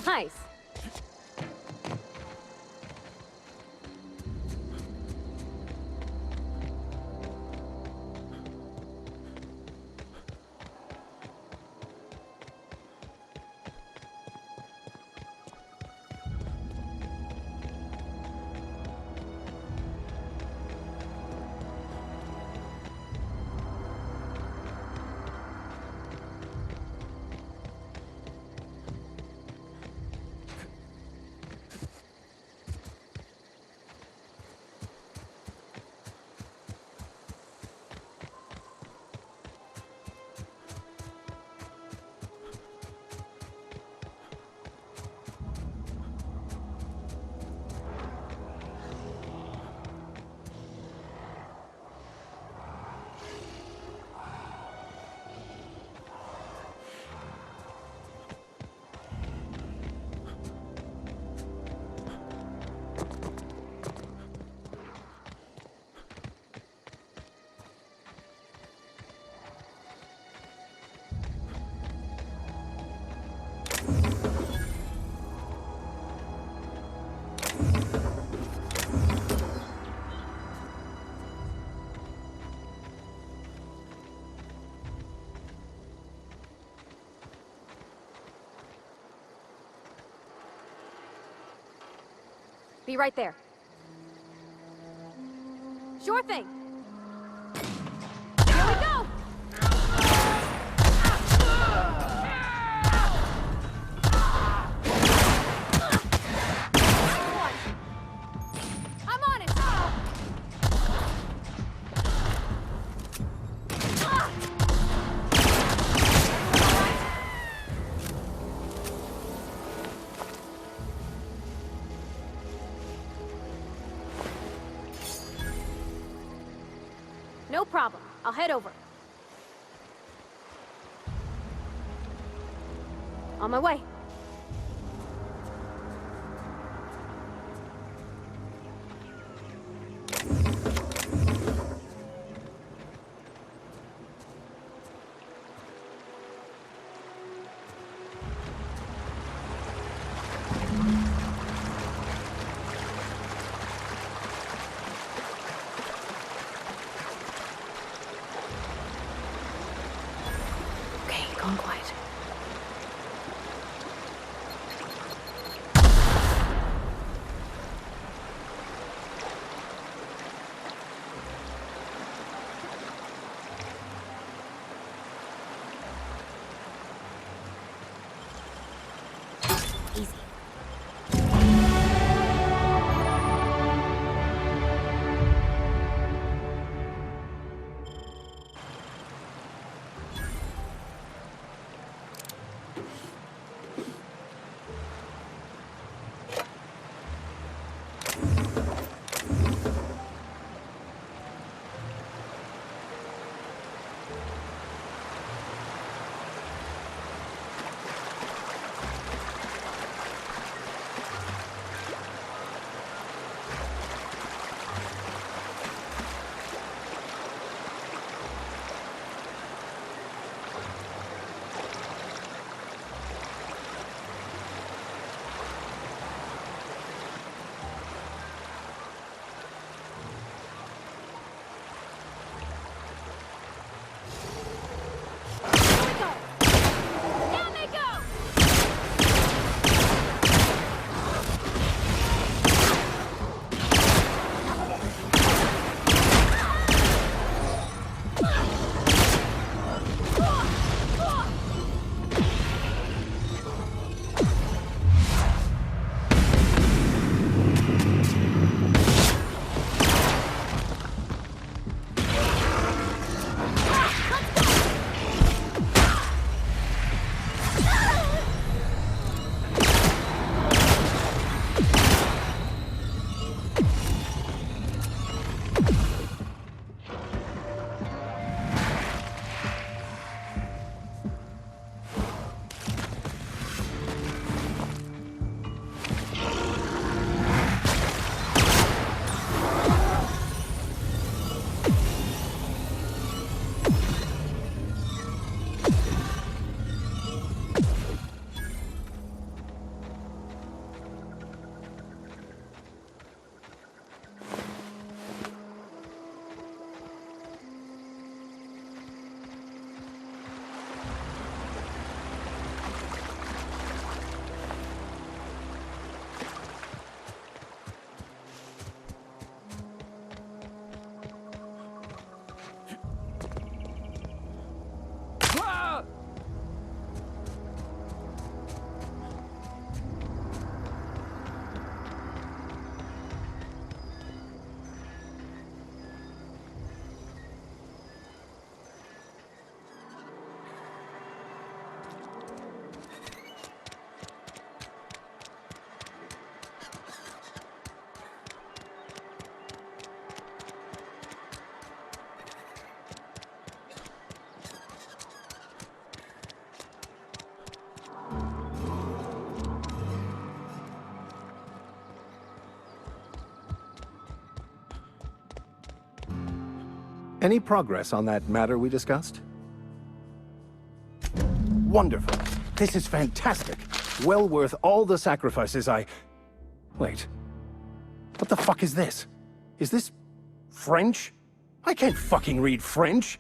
Nice. Be right there. Sure thing. Here we go! I'm on it! No problem. I'll head over. On my way. Quiet. Any progress on that matter we discussed? Wonderful. This is fantastic. Well worth all the sacrifices I... Wait. What the fuck is this? Is this... French? I can't fucking read French.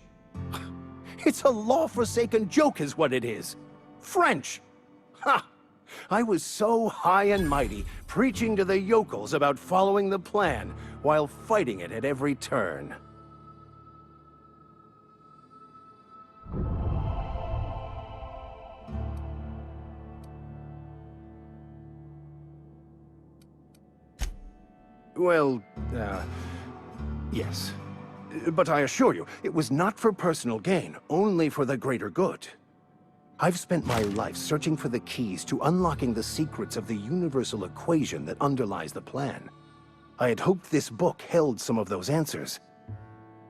It's a law-forsaken joke is what it is. French! Ha! I was so high and mighty, preaching to the yokels about following the plan, while fighting it at every turn. Well, yes. But I assure you, it was not for personal gain, only for the greater good. I've spent my life searching for the keys to unlocking the secrets of the universal equation that underlies the plan. I had hoped this book held some of those answers.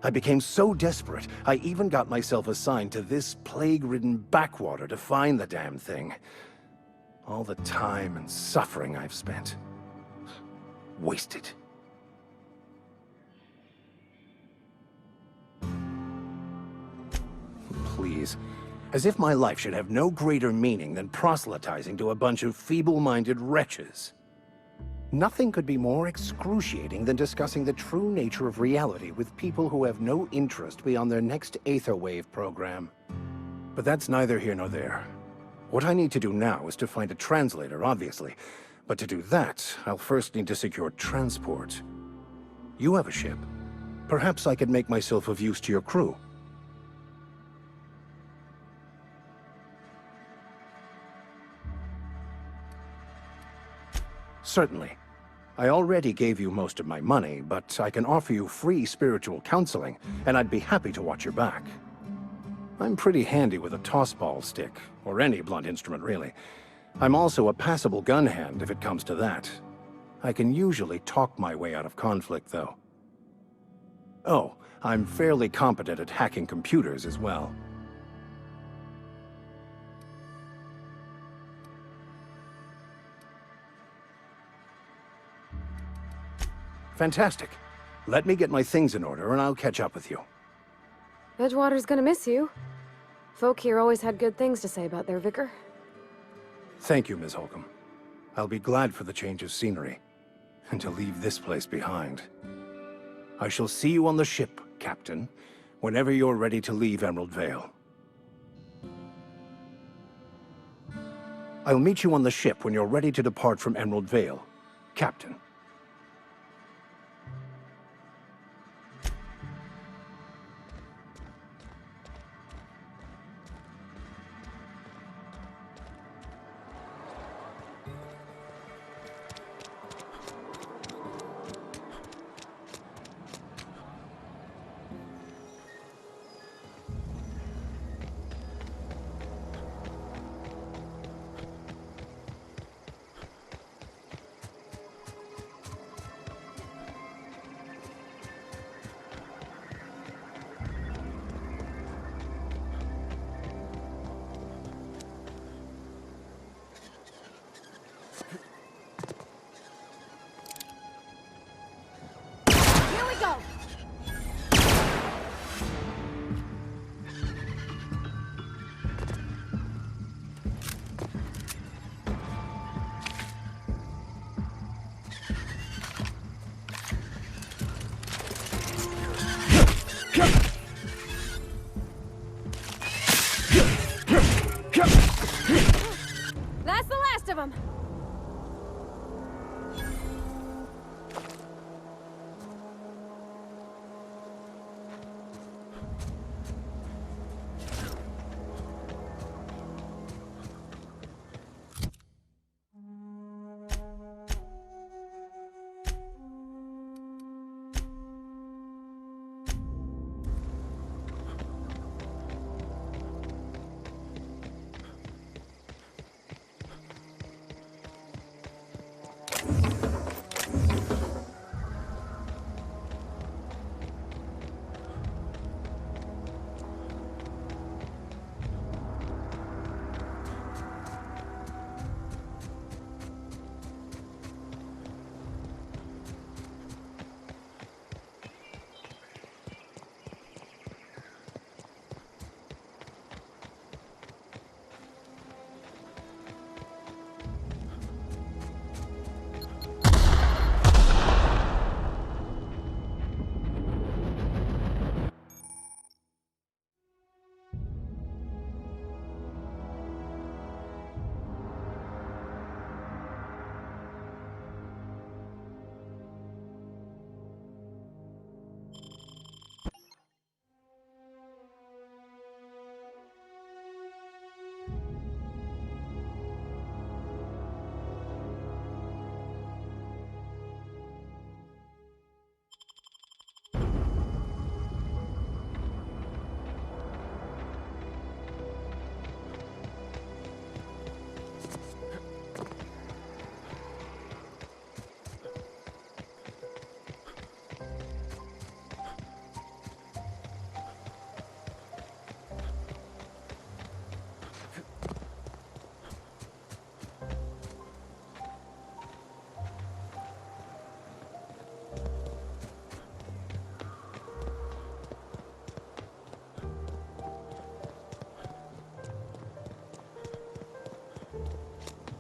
I became so desperate, I even got myself assigned to this plague-ridden backwater to find the damn thing. All the time and suffering I've spent. Wasted. Please. As if my life should have no greater meaning than proselytizing to a bunch of feeble-minded wretches. Nothing could be more excruciating than discussing the true nature of reality with people who have no interest beyond their next Aetherwave program. But that's neither here nor there. What I need to do now is to find a translator, obviously. But to do that, I'll first need to secure transport. You have a ship. Perhaps I could make myself of use to your crew. Certainly. I already gave you most of my money, but I can offer you free spiritual counseling, and I'd be happy to watch your back. I'm pretty handy with a tossball stick, or any blunt instrument really. I'm also a passable gun hand if it comes to that. I can usually talk my way out of conflict, though. Oh, I'm fairly competent at hacking computers as well. Fantastic. Let me get my things in order and I'll catch up with you. Edgewater's gonna miss you. Folk here always had good things to say about their vicar. Thank you, Ms. Holcomb. I'll be glad for the change of scenery, and to leave this place behind. I shall see you on the ship, Captain, whenever you're ready to leave Emerald Vale. I'll meet you on the ship when you're ready to depart from Emerald Vale, Captain.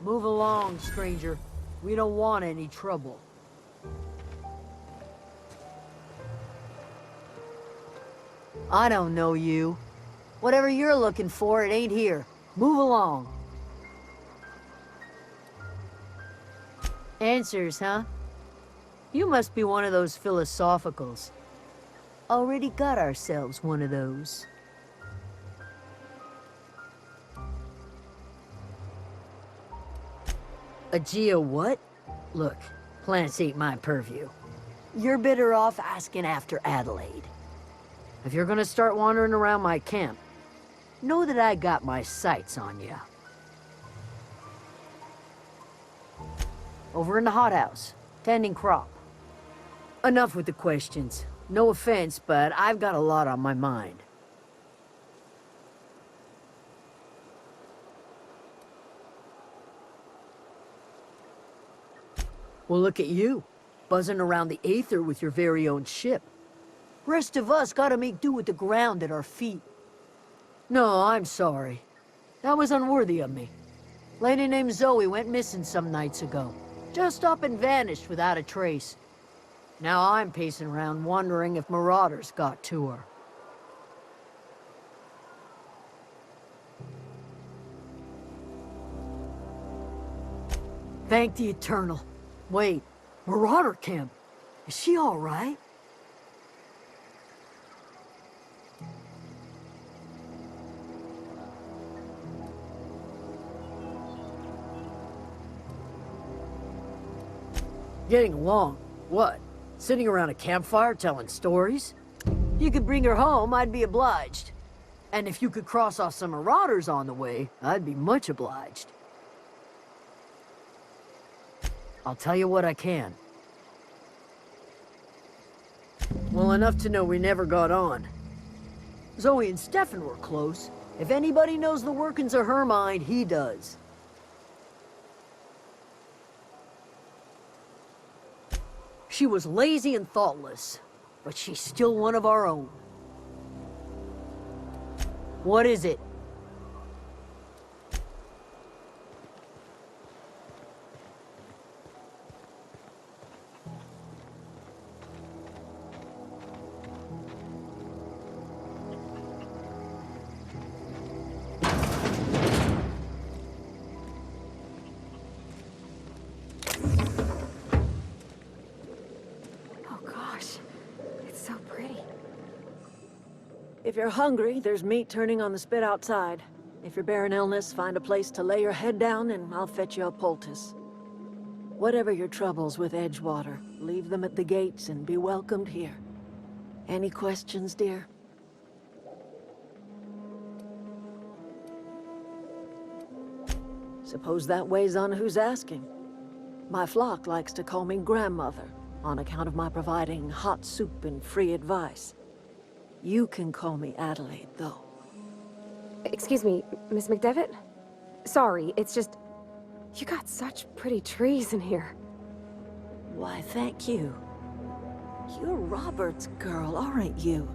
Move along, stranger. We don't want any trouble. I don't know you. Whatever you're looking for, it ain't here. Move along. Answers, huh? You must be one of those philosophicals. Already got ourselves one of those. A geo what? Look, plants ain't my purview. You're better off asking after Adelaide. If you're gonna start wandering around my camp, know that I got my sights on you. Over in the hothouse, tending crop. Enough with the questions. No offense, but I've got a lot on my mind. Well, look at you, buzzing around the aether with your very own ship. Rest of us gotta make do with the ground at our feet. No, I'm sorry. That was unworthy of me. Lady named Zoe went missing some nights ago. Just up and vanished without a trace. Now I'm pacing around wondering if marauders got to her. Thank the Eternal. Wait, Marauder Camp. Is she all right? Getting along. What? Sitting around a campfire telling stories? You could bring her home, I'd be obliged. And if you could cross off some marauders on the way, I'd be much obliged. I'll tell you what I can. Well, enough to know we never got on. Zoe and Stefan were close. If anybody knows the workings of her mind, he does. She was lazy and thoughtless, but she's still one of our own. What is it? If you're hungry, there's meat turning on the spit outside. If you're bearing illness, find a place to lay your head down and I'll fetch you a poultice. Whatever your troubles with Edgewater, leave them at the gates and be welcomed here. Any questions, dear? Suppose that weighs on who's asking. My flock likes to call me grandmother, on account of my providing hot soup and free advice. You can call me Adelaide, though. Excuse me, Miss McDevitt? Sorry, it's just... You got such pretty trees in here. Why, thank you. You're Robert's girl, aren't you?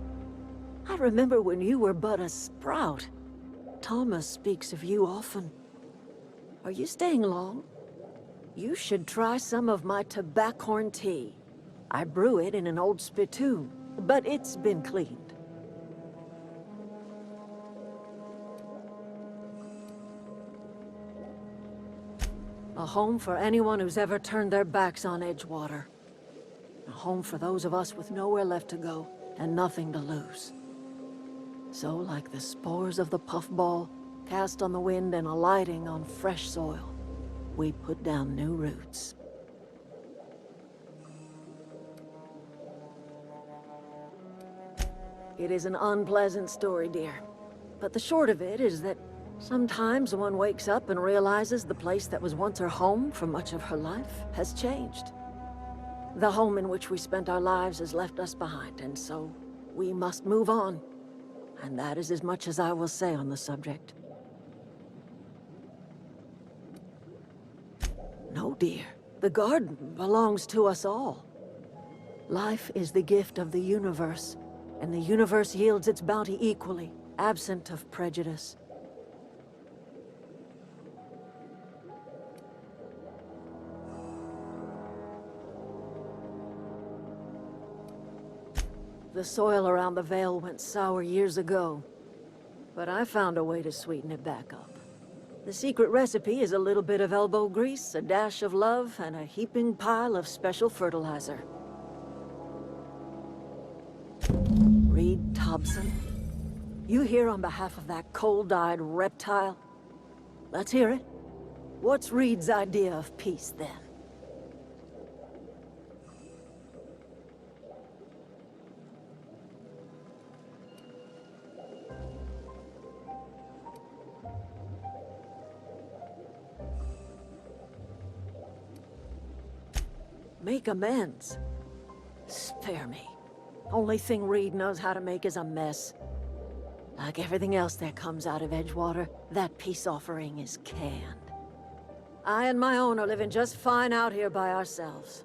I remember when you were but a sprout. Thomas speaks of you often. Are you staying long? You should try some of my tobaccorn tea. I brew it in an old spittoon, but it's been cleaned. A home for anyone who's ever turned their backs on Edgewater. A home for those of us with nowhere left to go and nothing to lose. So, like the spores of the puffball, cast on the wind and alighting on fresh soil, we put down new roots. It is an unpleasant story, dear. But the short of it is that sometimes one wakes up and realizes the place that was once her home for much of her life has changed. The home in which we spent our lives has left us behind, and so we must move on. And that is as much as I will say on the subject. No, dear. The garden belongs to us all. Life is the gift of the universe, and the universe yields its bounty equally, absent of prejudice. The soil around the Vale went sour years ago, but I found a way to sweeten it back up. The secret recipe is a little bit of elbow grease, a dash of love, and a heaping pile of special fertilizer. Reed Thompson? You here on behalf of that cold-eyed reptile? Let's hear it. What's Reed's idea of peace, then? Make amends? Spare me. Only thing Reed knows how to make is a mess. Like everything else that comes out of Edgewater, that peace offering is canned. I and my own are living just fine out here by ourselves.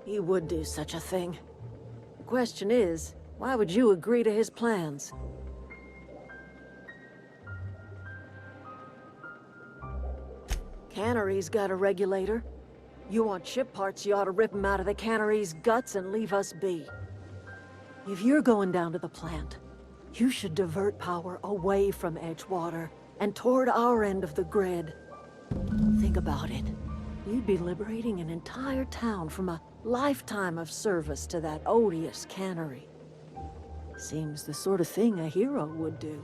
He would do such a thing. The question is, why would you agree to his plans? Cannery's got a regulator. You want chip parts, you ought to rip them out of the cannery's guts and leave us be. If you're going down to the plant, you should divert power away from Edgewater and toward our end of the grid. Think about it. You'd be liberating an entire town from a lifetime of service to that odious cannery. Seems the sort of thing a hero would do.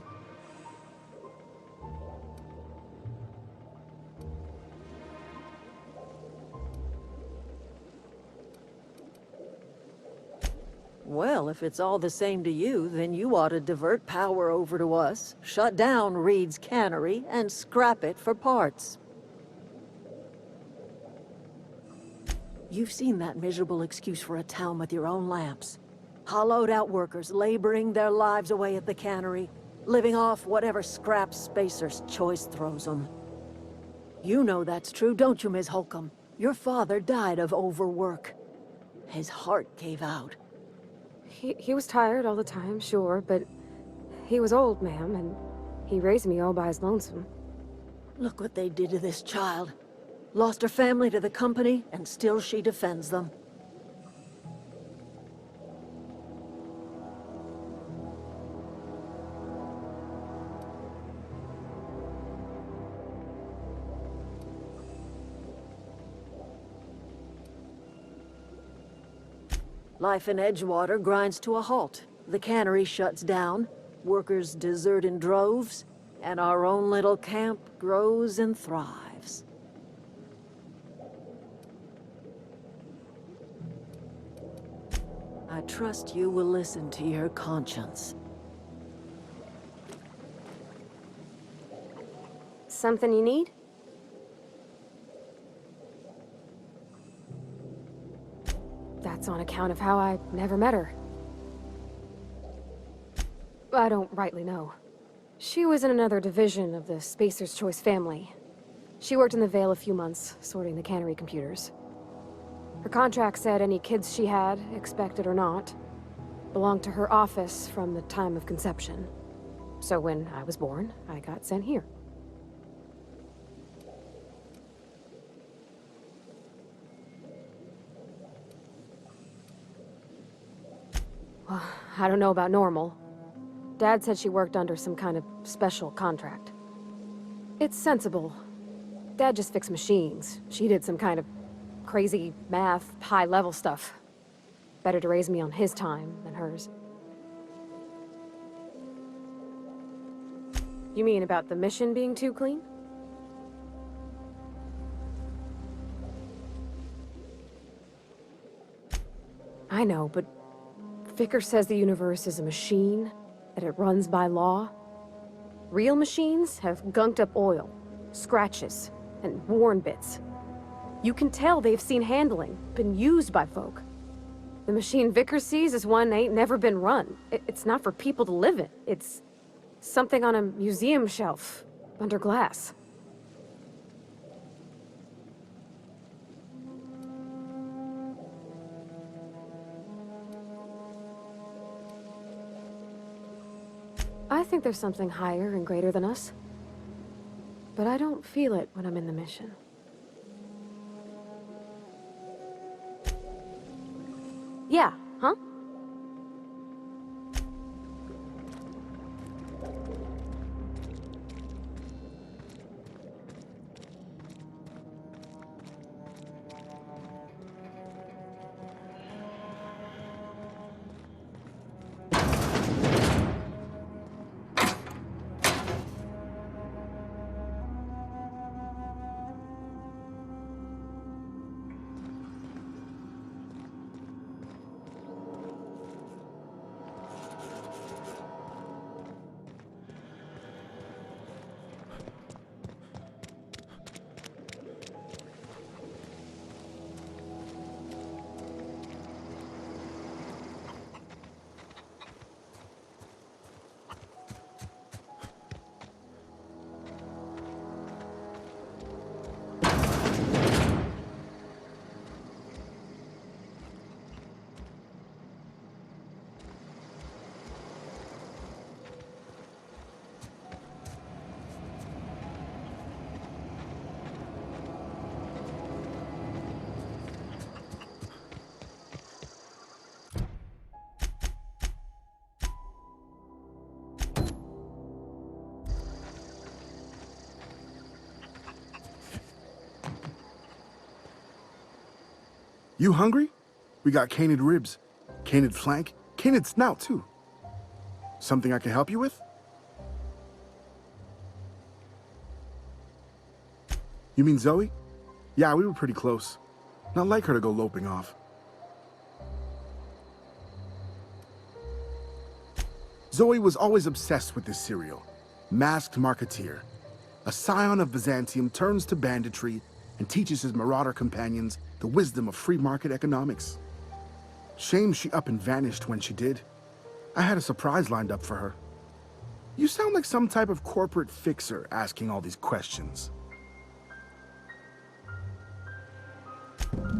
Well, if it's all the same to you, then you ought to divert power over to us, shut down Reed's cannery, and scrap it for parts. You've seen that miserable excuse for a town with your own lamps. Hollowed-out workers laboring their lives away at the cannery, living off whatever scrap Spacer's choice throws them. You know that's true, don't you, Ms. Holcomb? Your father died of overwork. His heart gave out. He was tired all the time, sure, but he was old, ma'am, and he raised me all by his lonesome. Look what they did to this child. Lost her family to the company, and still she defends them. Life in Edgewater grinds to a halt. The cannery shuts down, workers desert in droves, and our own little camp grows and thrives. I trust you will listen to your conscience. Something you need? That's on account of how I never met her. I don't rightly know. She was in another division of the Spacer's Choice family. She worked in the Vale a few months, sorting the cannery computers. Her contract said any kids she had, expected or not, belonged to her office from the time of conception. So when I was born, I got sent here. Well, I don't know about normal. Dad said she worked under some kind of special contract. It's sensible. Dad just fixed machines. She did some kind of crazy math, high-level stuff. Better to raise me on his time than hers. You mean about the mission being too clean? I know, but Vicker says the universe is a machine, that it runs by law. Real machines have gunked up oil, scratches, and worn bits. You can tell they've seen handling, been used by folk. The machine Vicker sees is one ain't never been run. It's not for people to live in. It's something on a museum shelf, under glass. I think there's something higher and greater than us. but I don't feel it when I'm in the mission. Yeah, huh? You hungry? We got canid ribs, canid flank, canid snout too. Something I can help you with? You mean Zoe? Yeah, we were pretty close. Not like her to go loping off. Zoe was always obsessed with this serial. Masked marketeer. A scion of Byzantium turns to banditry and teaches his marauder companions the wisdom of free market economics. Shame she up and vanished when she did. I had a surprise lined up for her. You sound like some type of corporate fixer asking all these questions.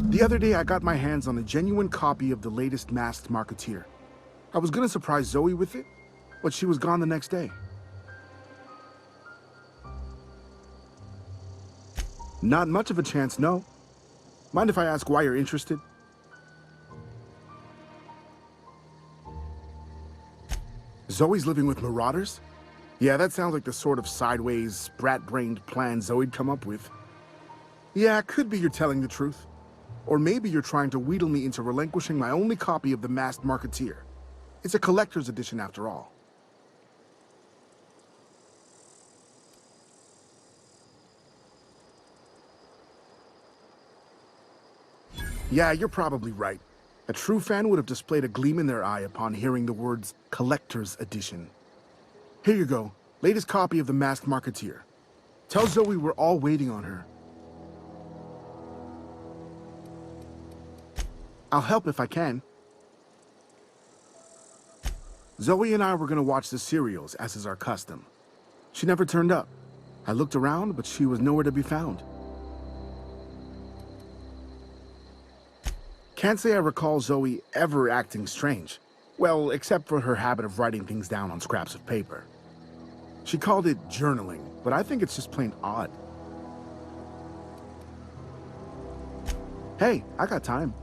The other day I got my hands on a genuine copy of the latest Masked Marketeer. I was gonna surprise Zoe with it, but she was gone the next day. Not much of a chance, no. Mind if I ask why you're interested? Zoe's living with marauders? Yeah, that sounds like the sort of sideways, sprat-brained plan Zoe'd come up with. Yeah, it could be you're telling the truth. Or maybe you're trying to wheedle me into relinquishing my only copy of the Masked Marketeer. It's a collector's edition after all. Yeah, you're probably right. A true fan would have displayed a gleam in their eye upon hearing the words collector's edition. Here you go, latest copy of the Masked Marketeer. Tell Zoe we're all waiting on her. I'll help if I can. Zoe and I were gonna watch the serials, as is our custom. She never turned up. I looked around, but she was nowhere to be found. Can't say I recall Zoe ever acting strange. Well, except for her habit of writing things down on scraps of paper. She called it journaling, but I think it's just plain odd. Hey, I got time.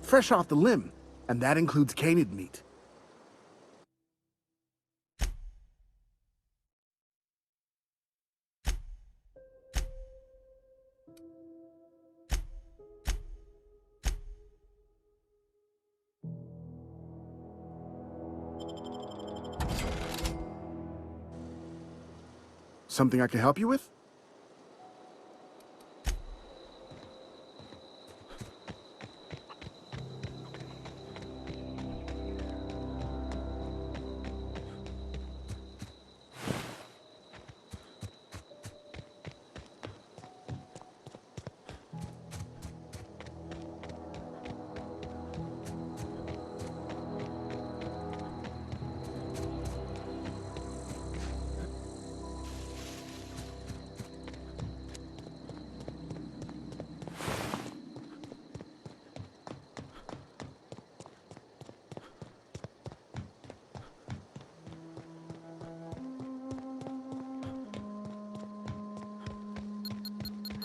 Fresh off the limb, and that includes canid meat. Something I can help you with?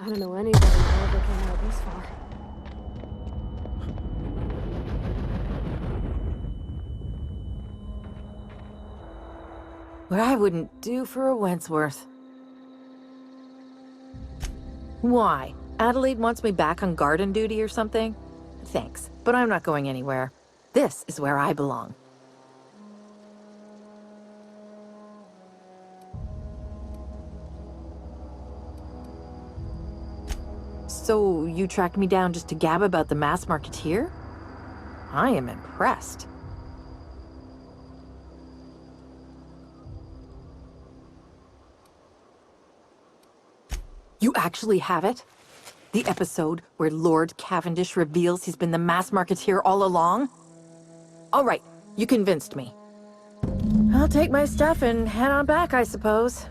I don't know anybody who ever came out this far. What I wouldn't do for a Wentworth. Why? Adelaide wants me back on garden duty or something? Thanks, but I'm not going anywhere. This is where I belong. So, you tracked me down just to gab about the mass marketeer? I am impressed. You actually have it? The episode where Lord Cavendish reveals he's been the mass marketeer all along? All right, you convinced me. I'll take my stuff and head on back, I suppose.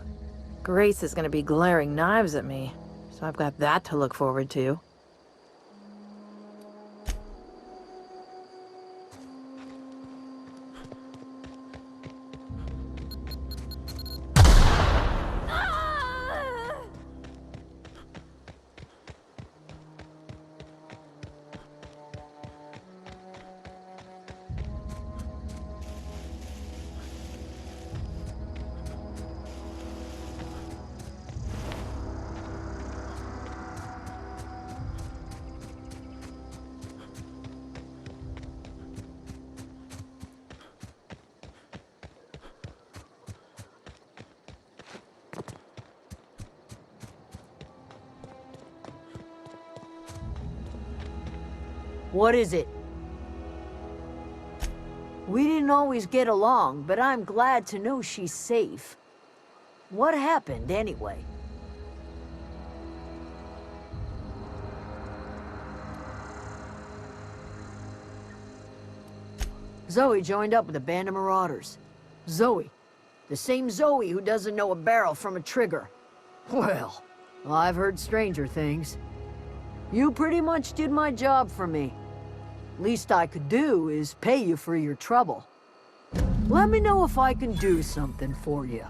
Grace is gonna be glaring knives at me, so I've got that to look forward to. What is it? We didn't always get along, but I'm glad to know she's safe. What happened, anyway? Zoe joined up with a band of marauders. Zoe. The same Zoe who doesn't know a barrel from a trigger. Well, I've heard stranger things. You pretty much did my job for me. Least I could do is pay you for your trouble. Let me know if I can do something for you.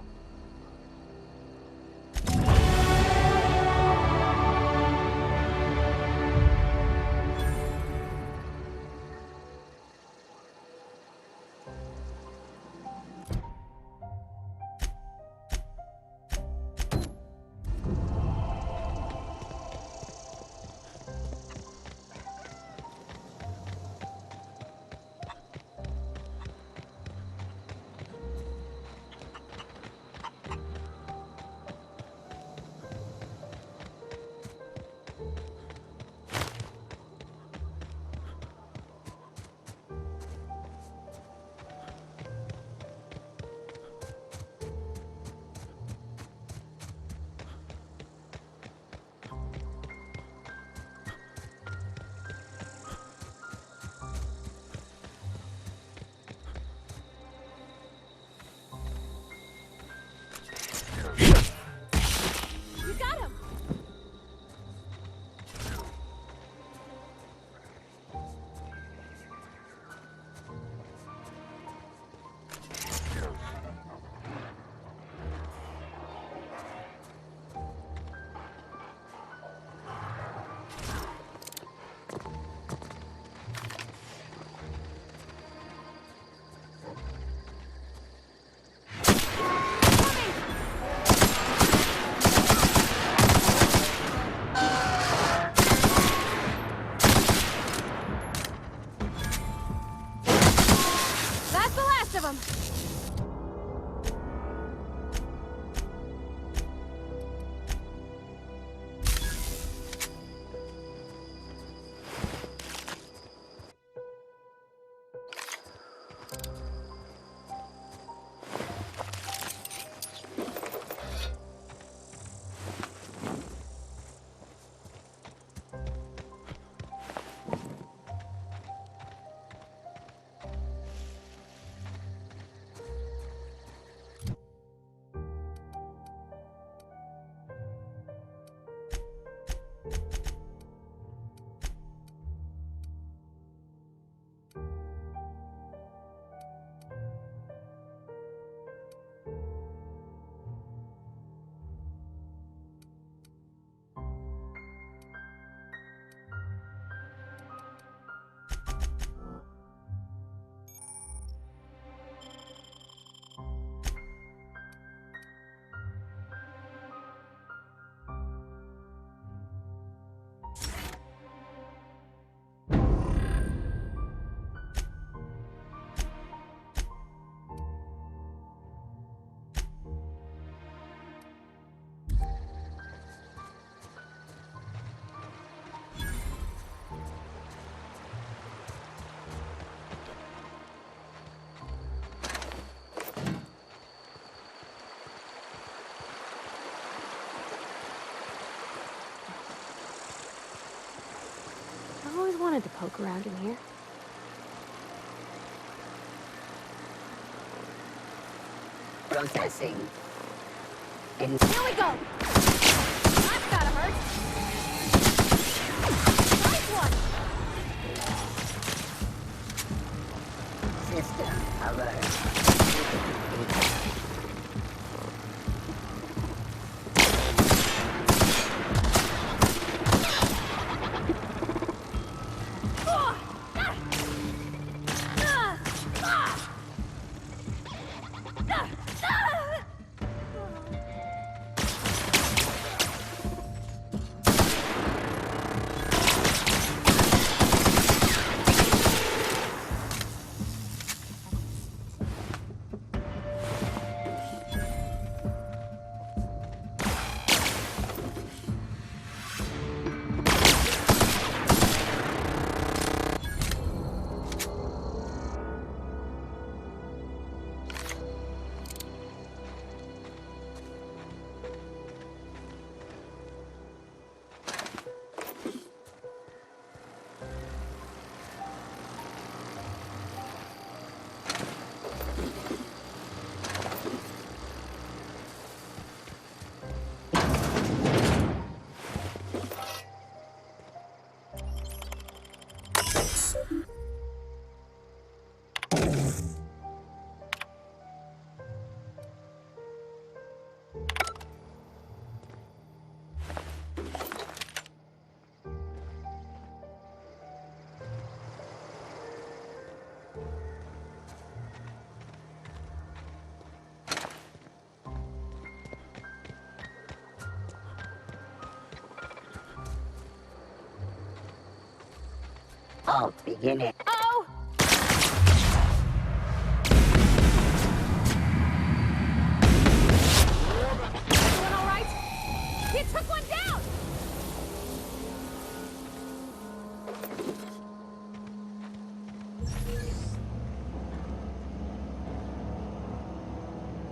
wanted to poke around in here. Processing. Here we go! That's gotta hurt! Nice one! System alert. Alt beginning. Oh! Everyone all right? You took